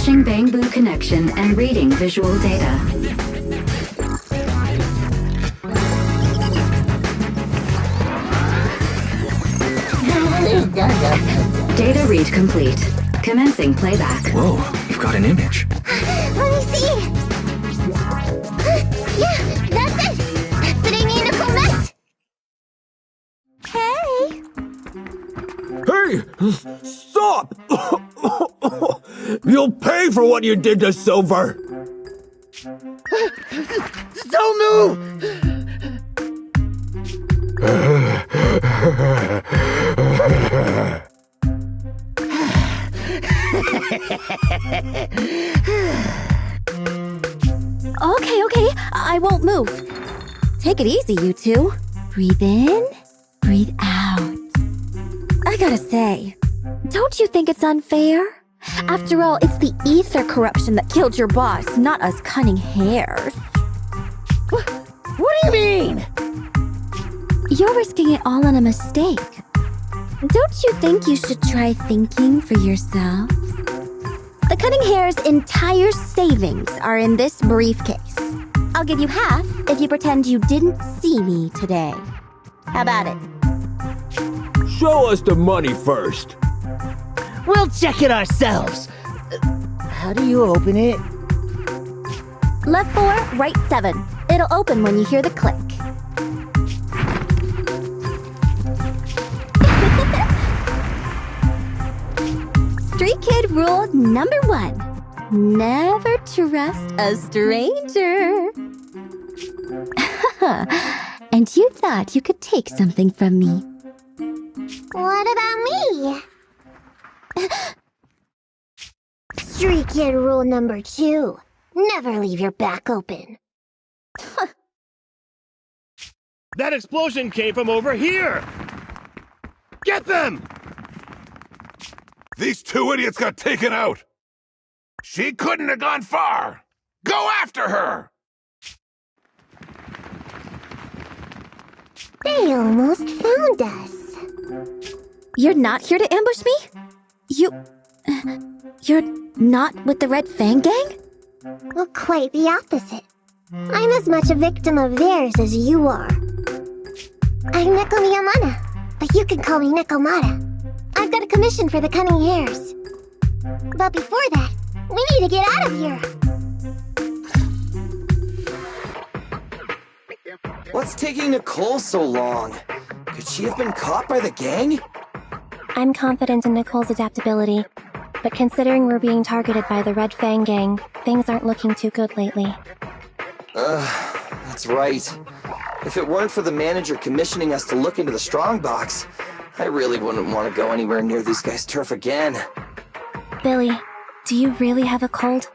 Establishing Bangbu connection and reading visual data. Data read complete. Commencing playback. Whoa, you've got an image. Let me see. Yeah, that's it. That's the name Nicole met. Hey. Hey! Stop! You'll pay for what you did to Silver! Don't move! Okay, I won't move. Take it easy, you two. Breathe in, breathe out. I gotta say, don't you think it's unfair? After all, it's the ether corruption that killed your boss, not us cunning hares. What do you mean? You're risking it all on a mistake. Don't you think you should try thinking for yourselves? The cunning hare's entire savings are in this briefcase. I'll give you half if you pretend you didn't see me today. How about it? Show us the money first. We'll check it ourselves. How do you open it? Left 4, right 7. It'll open when you hear the click. Street kid rule number 1. Never trust a stranger. And you thought you could take something from me. What about me? Street kid rule number 2. Never leave your back open. That explosion came from over here! Get them! These 2 idiots got taken out! She couldn't have gone far! Go after her! They almost found us. You're not here to ambush me? You're not with the Red Fang Gang? Well, quite the opposite. I'm as much a victim of theirs as you are. I'm Neko Miyamana, but you can call me Nekomata. I've got a commission for the cunning hares. But before that, we need to get out of here. What's taking Nicole so long? Could she have been caught by the gang? I'm confident in Nicole's adaptability, but considering we're being targeted by the Red Fang Gang, things aren't looking too good lately. That's right. If it weren't for the manager commissioning us to look into the strongbox, I really wouldn't want to go anywhere near these guys' turf again. Billy, do you really have a cold?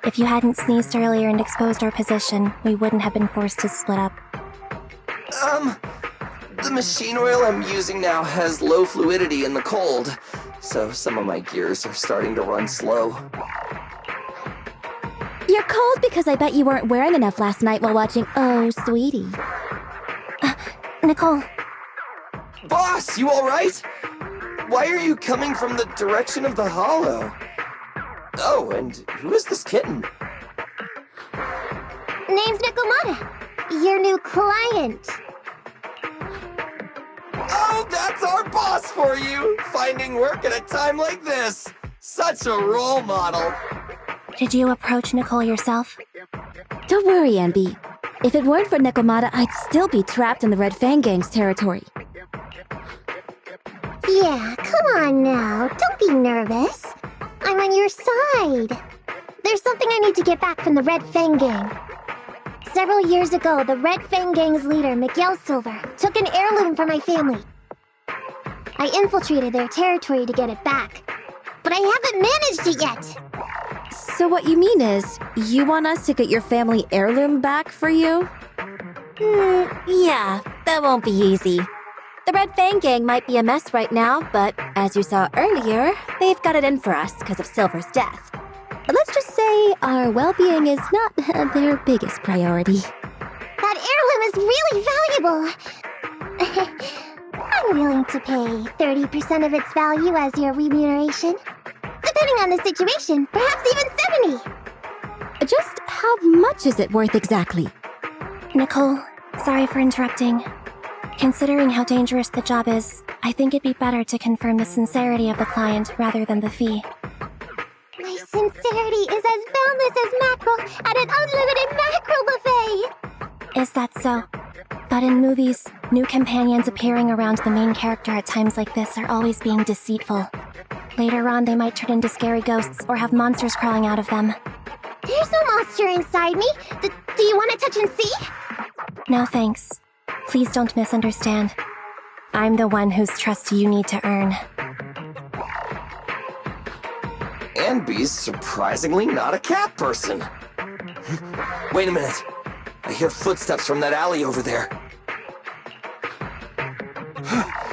If you hadn't sneezed earlier and exposed our position, we wouldn't have been forced to split up. The machine oil I'm using now has low fluidity in the cold, so some of my gears are starting to run slow. You're cold because I bet you weren't wearing enough last night while watching Oh, Sweetie. Nicole. Boss, you alright? Why are you coming from the direction of the hollow? Oh, and who is this kitten? Name's Nekomata, your new client. Oh, that's our boss for you! Finding work at a time like this! Such a role model! Did you approach Nicole yourself? Don't worry, Anby. If it weren't for Nekomata, I'd still be trapped in the Red Fang Gang's territory. Yeah, come on now. Don't be nervous. I'm on your side. There's something I need to get back from the Red Fang Gang. Several years ago, the Red Fang Gang's leader, Miguel Silver, took an heirloom from my family. I infiltrated their territory to get it back, but I haven't managed it yet. So what you mean is, you want us to get your family heirloom back for you? Yeah, that won't be easy. The Red Fang Gang might be a mess right now, but as you saw earlier, they've got it in for us because of Silver's death. Let's just say our well-being is not their biggest priority. That heirloom is really valuable. I'm willing to pay 30% of its value as your remuneration. Depending depending on the situation, perhaps even 70. Just how much is it worth exactly? Nicole, sorry for interrupting. Considering how dangerous the job is, I think it'd be better to confirm the sincerity of the client rather than the fee. My sincerity is as boundless as mackerel at an unlimited mackerel buffet! Is that so? But in movies, new companions appearing around the main character at times like this are always being deceitful. Later on, they might turn into scary ghosts or have monsters crawling out of them. There's no monster inside me. Do you want to touch and see? No thanks. Please don't misunderstand. I'm the one whose trust you need to earn. Anby's surprisingly not a cat person. Wait a minute. I hear footsteps from that alley over there.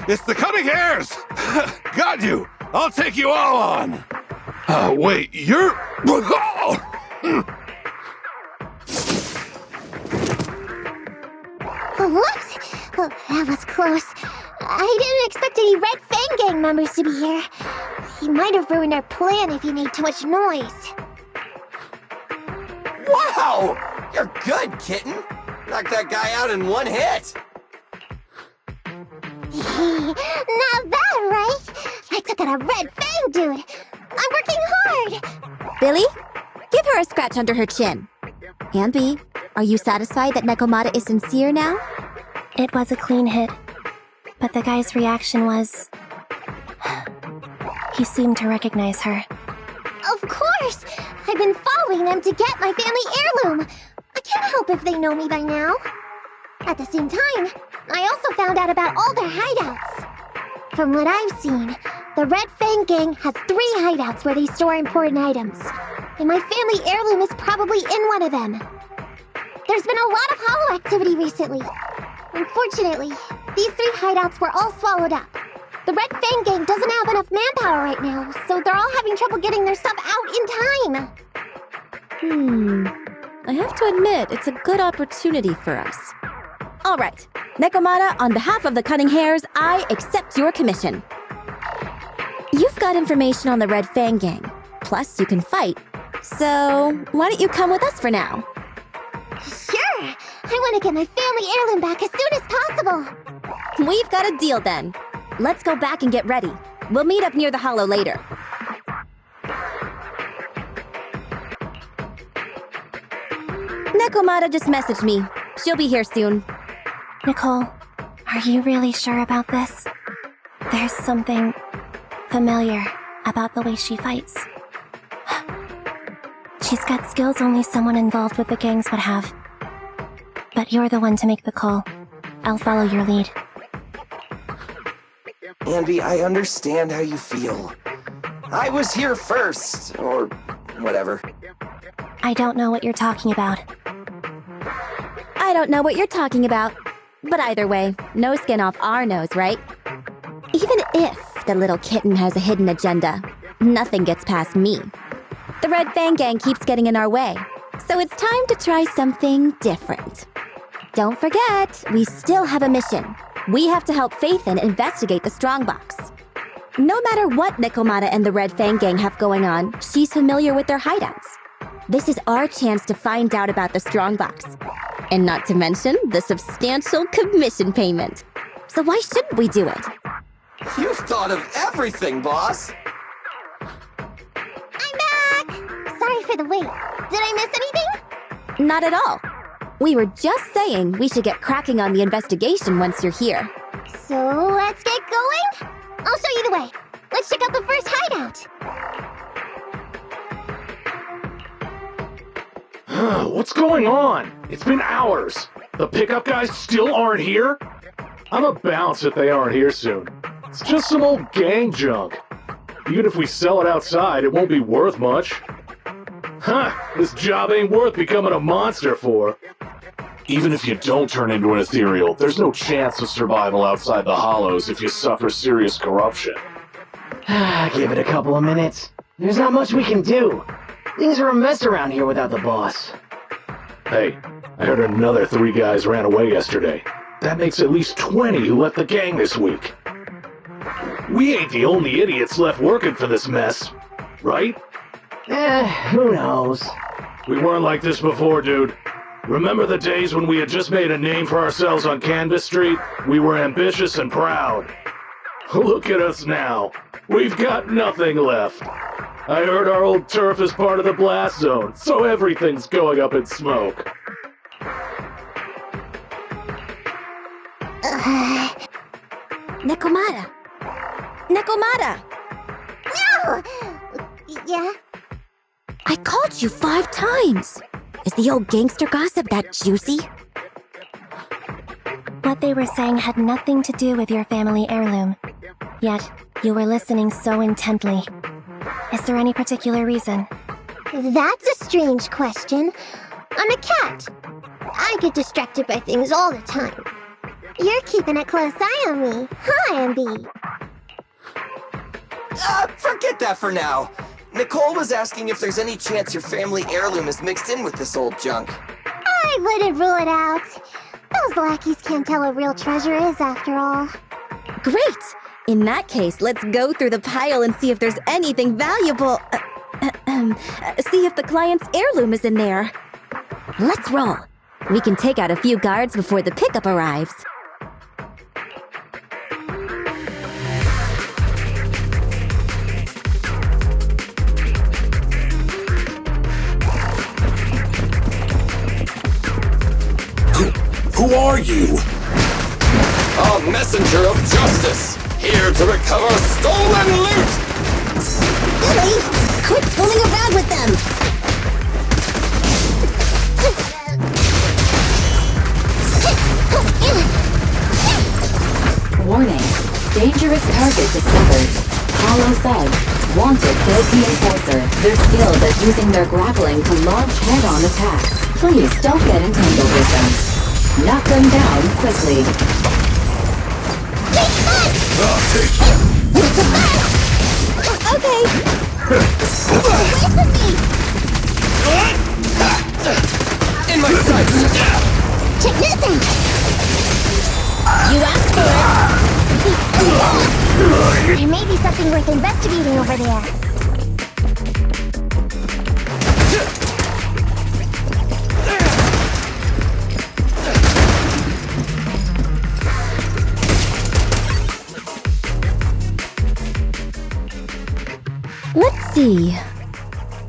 It's the cutting hairs! Got you! I'll take you all on! Wait, you're... What? Oh, that was close. I didn't expect any Red Fang Gang members to be here. He might have ruined our plan if he made too much noise. Wow! You're good, kitten! Knocked that guy out in one hit! Not bad, right? I took out a Red Fang dude. I'm working hard. Billy, give her a scratch under her chin. Anby, are you satisfied that Nekomata is sincere now? It was a clean hit, but the guy's reaction was... he seemed to recognize her. Of course! I've been following them to get my family heirloom. I can't help if they know me by now. At the same time, I also found out about all their hideouts. From what I've seen, the Red Fang Gang has 3 hideouts where they store important items. And my family heirloom is probably in one of them. There's been a lot of hollow activity recently. Unfortunately, these 3 hideouts were all swallowed up. The Red Fang Gang doesn't have enough manpower right now, so they're all having trouble getting their stuff out in time. I have to admit, it's a good opportunity for us. All right, Nekomata, on behalf of the Cunning Hares, I accept your commission. You've got information on the Red Fang Gang, plus you can fight. So, why don't you come with us for now? Sure! I want to get my family heirloom back as soon as possible! We've got a deal then. Let's go back and get ready. We'll meet up near the hollow later. Nekomata just messaged me. She'll be here soon. Nicole, are you really sure about this? There's something familiar about the way she fights. She's got skills only someone involved with the gangs would have. But you're the one to make the call. I'll follow your lead. Anby, I understand how you feel. I was here first, or whatever. I don't know what you're talking about. I don't know what you're talking about. But either way, no skin off our nose, right? Even if the little kitten has a hidden agenda, nothing gets past me. The Red Fang Gang keeps getting in our way, so it's time to try something different. Don't forget, we still have a mission. We have to help Faithin investigate the Strongbox. No matter what Nekomata and the Red Fang Gang have going on, she's familiar with their hideouts. This is our chance to find out about the Strongbox. And not to mention the substantial commission payment. So why shouldn't we do it? You've thought of everything, boss! I'm back! Sorry for the wait. Did I miss anything? Not at all. We were just saying we should get cracking on the investigation once you're here. So let's get going? I'll show you the way. Let's check out the first hideout. What's going on? It's been hours. The pickup guys still aren't here? I'm a bounce if they aren't here soon. It's just some old gang junk. Even if we sell it outside, it won't be worth much. This job ain't worth becoming a monster for. Even if you don't turn into an ethereal, there's no chance of survival outside the hollows if you suffer serious corruption. Give it a couple of minutes. There's not much we can do. Things are a mess around here without the boss. Hey, I heard another 3 guys ran away yesterday. That makes at least 20 who left the gang this week. We ain't the only idiots left working for this mess. right? Who knows? We weren't like this before, dude. Remember the days when we had just made a name for ourselves on Canvas Street? We were ambitious and proud. Look at us now. We've got nothing left. I heard our old turf is part of the blast zone, so everything's going up in smoke. Nekomata! Nekomata! No! Yeah? I called you 5 times! Is the old gangster gossip that juicy? What they were saying had nothing to do with your family heirloom. Yet, you were listening so intently. Is there any particular reason? That's a strange question. I'm a cat. I get distracted by things all the time. You're keeping a close eye on me, huh, Ambi? Forget that for now. Nicole was asking if there's any chance your family heirloom is mixed in with this old junk. I wouldn't rule it out. Those lackeys can't tell what real treasure is, after all. Great! In that case, let's go through the pile and see if there's anything valuable. See if the client's heirloom is in there. Let's roll. We can take out a few guards before the pickup arrives. Who are you? A messenger of justice, here to recover stolen loot! Billy, quit fooling around with them! Warning. Dangerous target discovered. Hollow Thug. Wanted guilty enforcer. They're skilled at using their grappling to launch head-on attacks. Please don't get entangled with them. Knock them down quickly. Okay. Away from me! In my sights! Check this out! You asked for it! There may be something worth investigating over there. Let's see.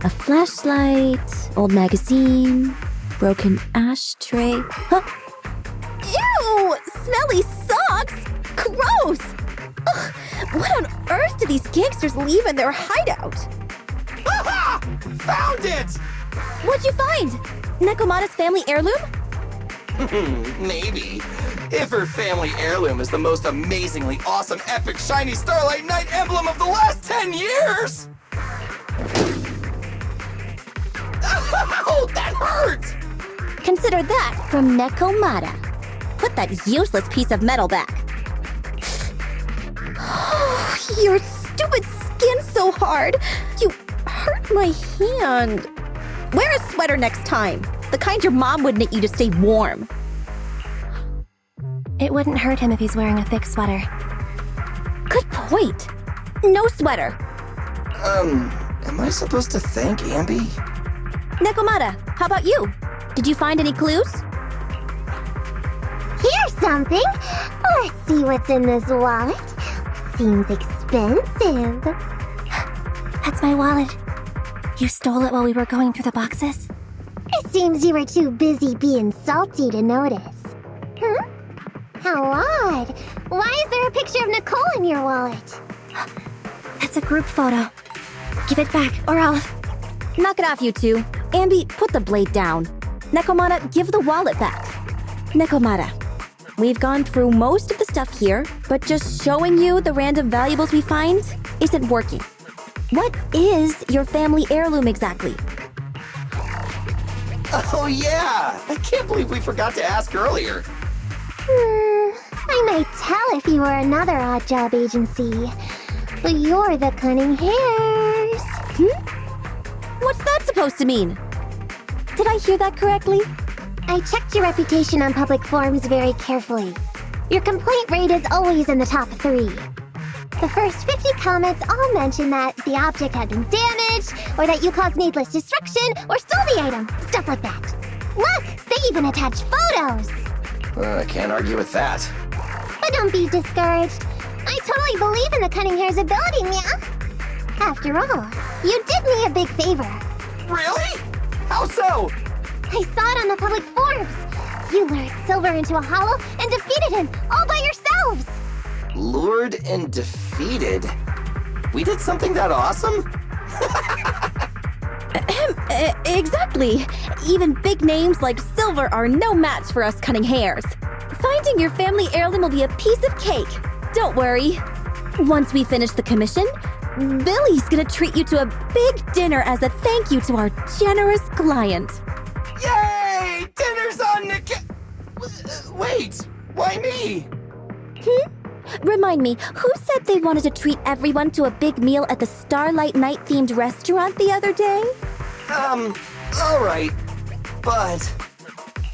A flashlight, old magazine, broken ashtray. Huh? Ew! Smelly socks! Gross! Ugh, what on earth do these gangsters leave in their hideout? Aha! Found it! What'd you find? Nekomata's family heirloom? Maybe. If her family heirloom is the most amazingly awesome, epic, shiny Starlight Knight emblem of the last 10 years! Ow! That hurt! Consider that from Nekomata. Put that useless piece of metal back. Your stupid skin's so hard. You hurt my hand. Wear a sweater next time. The kind your mom would knit you to stay warm. It wouldn't hurt him if he's wearing a thick sweater. Good point. No sweater. Am I supposed to thank Ambi? Nekomata, how about you? Did you find any clues? Here's something. Let's see what's in this wallet. Seems expensive. That's my wallet. You stole it while we were going through the boxes? It seems you were too busy being salty to notice. How odd. Why is there a picture of Nicole in your wallet? That's a group photo. Give it back, or I'll... Knock it off, you two. Ambi, put the blade down. Nekomata, give the wallet back. Nekomata, we've gone through most of the stuff here, but just showing you the random valuables we find isn't working. What is your family heirloom exactly? Oh yeah! I can't believe we forgot to ask earlier. I might tell if you were another odd job agency. But you're the cunning hairs. What's that supposed to mean? Did I hear that correctly? I checked your reputation on public forums very carefully. Your complaint rate is always in the top 3. The first 50 comments all mention that the object had been damaged, or that you caused needless destruction, or stole the item. Stuff like that. Look, they even attach photos. I can't argue with that. But don't be discouraged. I totally believe in the Cunning Hair's ability, Mia. After all, you did me a big favor. Really? How so? I saw it on the public forums. You lured Silver into a hollow and defeated him all by yourselves. Lured and defeated? We did something that awesome? Exactly. Even big names like Silver are no match for us Cunning Hairs. Finding your family heirloom will be a piece of cake. Don't worry. Once we finish the commission, Billy's gonna treat you to a big dinner as a thank you to our generous client. Yay! Dinner's on Nick. Wait, why me? Remind me, who said they wanted to treat everyone to a big meal at the Starlight Night themed restaurant the other day? Alright. But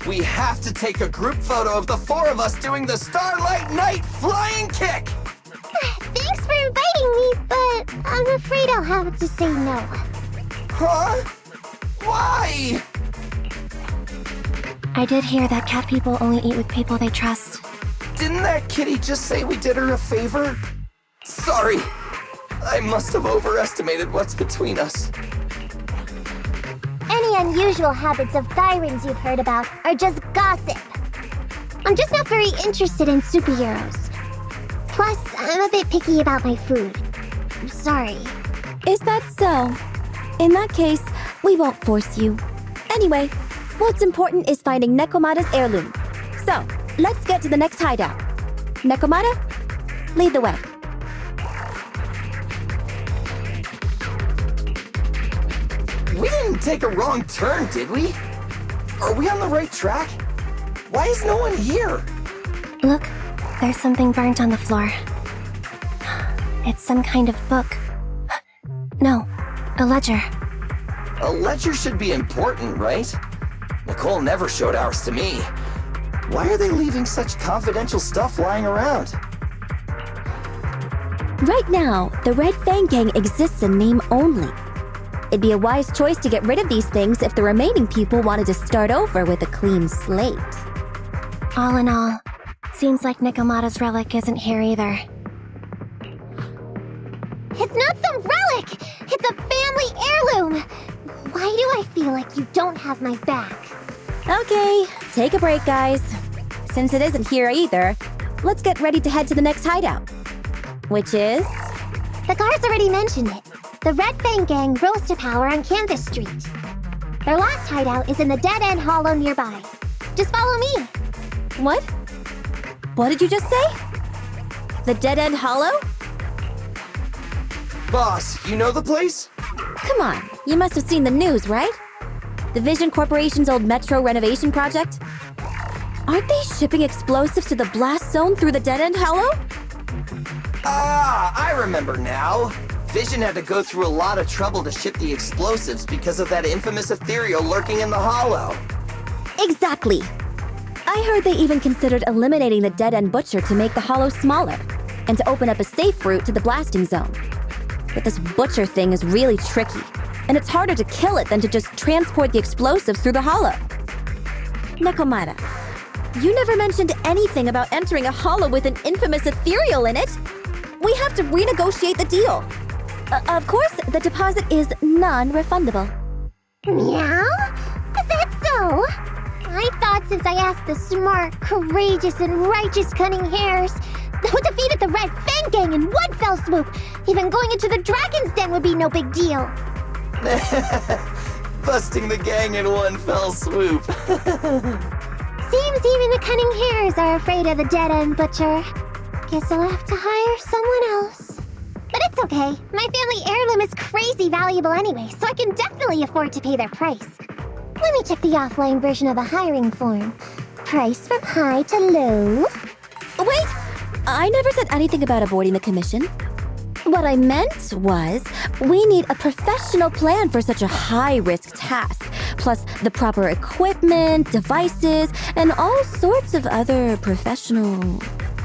we have to take a group photo of the four of us doing the Starlight Night flying kick! Thanks for inviting me, but I'm afraid I'll have to say no. Huh? Why? I did hear that cat people only eat with people they trust. Didn't that kitty just say we did her a favor? Sorry. I must have overestimated what's between us. Any unusual habits of Thyrans you've heard about are just gossip. I'm just not very interested in superheroes. Plus, I'm a bit picky about my food. I'm sorry. Is that so? In that case, we won't force you. Anyway, what's important is finding Nekomata's heirloom. So, let's get to the next hideout. Nekomata, lead the way. We didn't take a wrong turn, did we? Are we on the right track? Why is no one here? Look, there's something burnt on the floor. It's some kind of book. No, a ledger. A ledger should be important, right? Nicole never showed ours to me. Why are they leaving such confidential stuff lying around? Right now, the Red Fang Gang exists in name only. It'd be a wise choice to get rid of these things if the remaining people wanted to start over with a clean slate. All in all, seems like Nekomata's relic isn't here either. It's not some relic! It's a family heirloom! Why do I feel like you don't have my back? Okay, take a break, guys. Since it isn't here either, let's get ready to head to the next hideout. Which is? The guards already mentioned it. The Red Fang Gang rose to power on Canvas Street. Their last hideout is in the Dead End Hollow nearby. Just follow me. What? What did you just say? The Dead End Hollow? Boss, you know the place? Come on, you must have seen the news, right? The Vision Corporation's old metro renovation project? Aren't they shipping explosives to the blast zone through the Dead End Hollow? Ah, I remember now. Vision had to go through a lot of trouble to ship the explosives because of that infamous ethereal lurking in the hollow. Exactly. I heard they even considered eliminating the Dead End Butcher to make the hollow smaller, and to open up a safe route to the blasting zone. But this Butcher thing is really tricky, and it's harder to kill it than to just transport the explosives through the hollow. Nekomata, you never mentioned anything about entering a hollow with an infamous ethereal in it. We have to renegotiate the deal. Of course, the deposit is non-refundable. Meow? Is that so? I thought since I asked the smart, courageous, and righteous Cunning Hairs who defeated the Red Fang Gang in one fell swoop, even going into the Dragon's Den would be no big deal. Busting the gang in one fell swoop. Seems even the Cunning Hairs are afraid of the Dead End Butcher. Guess I'll have to hire someone else. But it's okay. My family heirloom is crazy valuable anyway, so I can definitely afford to pay their price. Let me check the offline version of the hiring form. Price from high to low. Wait! I never said anything about avoiding the commission. What I meant was, we need a professional plan for such a high-risk task, plus the proper equipment, devices, and all sorts of other professional...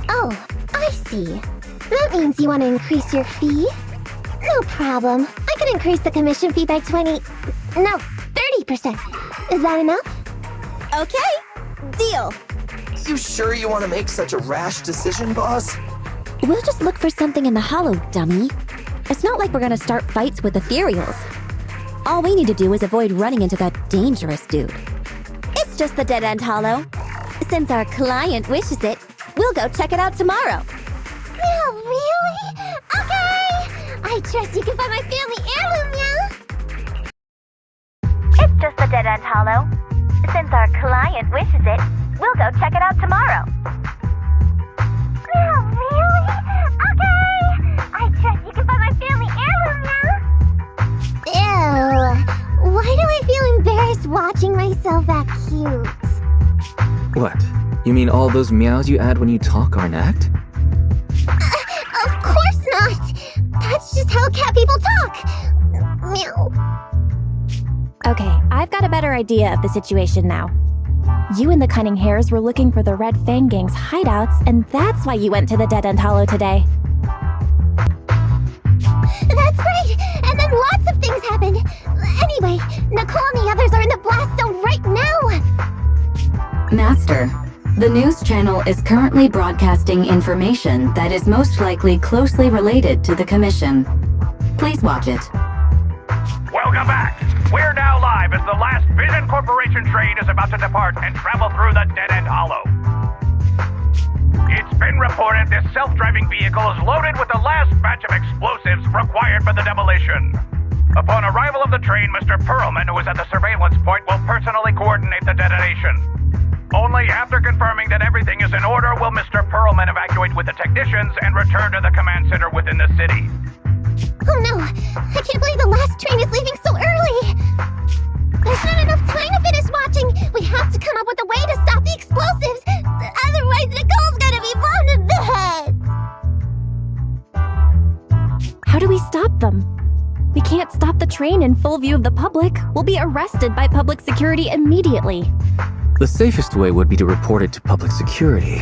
Oh, I see. That means you want to increase your fee? No problem. I can increase the commission fee by 30%. Is that enough? Okay, deal. You sure you want to make such a rash decision, boss? We'll just look for something in the hollow, dummy. It's not like we're gonna start fights with ethereals. All we need to do is avoid running into that dangerous dude. It's just the dead-end hollow. Since our client wishes it, we'll go check it out tomorrow. Oh, really? Okay! I trust you can find my family heirloom, yeah? It's just the dead-end hollow. Since our client wishes it, we'll go check it out tomorrow. Oh, really? Okay! I trust you can find my family heirloom, yeah? Ew. Why do I feel embarrassed watching myself act cute? What? You mean all those meows you add when you talk are an act? Of course not! That's just how cat people talk! Meow. Okay, I've got a better idea of the situation now. You and the Cunning Hares were looking for the Red Fang Gang's hideouts, and that's why you went to the Dead-End Hollow today. That's right! And then lots of things happened! Anyway, Nicole and the others are in the blast zone right now! Master, the news channel is currently broadcasting information that is most likely closely related to the Commission. Please watch it. Welcome back! We're now live as the last Vision Corporation train is about to depart and travel through the Dead-End Hollow. It's been reported this self-driving vehicle is loaded with the last batch of explosives required for the demolition. Upon arrival of the train, Mr. Perlman, who is at the surveillance point, will personally coordinate the detonation. Only after confirming that everything is in order will Mr. Perlman evacuate with the technicians and return to the command center within the city. Oh no! I can't believe the last train is leaving so early! There's not enough time to finish watching! We have to come up with a way to stop the explosives! Otherwise, Nicole's gonna be blown to bits! How do we stop them? We can't stop the train in full view of the public. We'll be arrested by public security immediately. The safest way would be to report it to public security.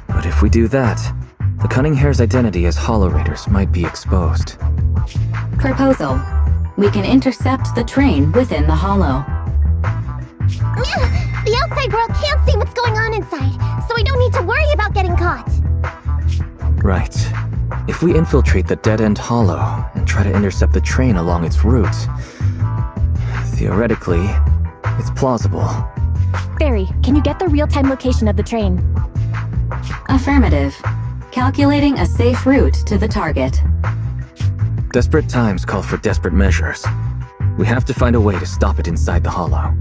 But if we do that, the Cunning Hare's identity as Hollow Raiders might be exposed. Proposal. We can intercept the train within the hollow. The outside world can't see what's going on inside, so we don't need to worry about getting caught. Right. If we infiltrate the dead-end hollow and try to intercept the train along its route, theoretically, it's plausible. Barry, can you get the real-time location of the train? Affirmative. Calculating a safe route to the target. Desperate times call for desperate measures. We have to find a way to stop it inside the hollow.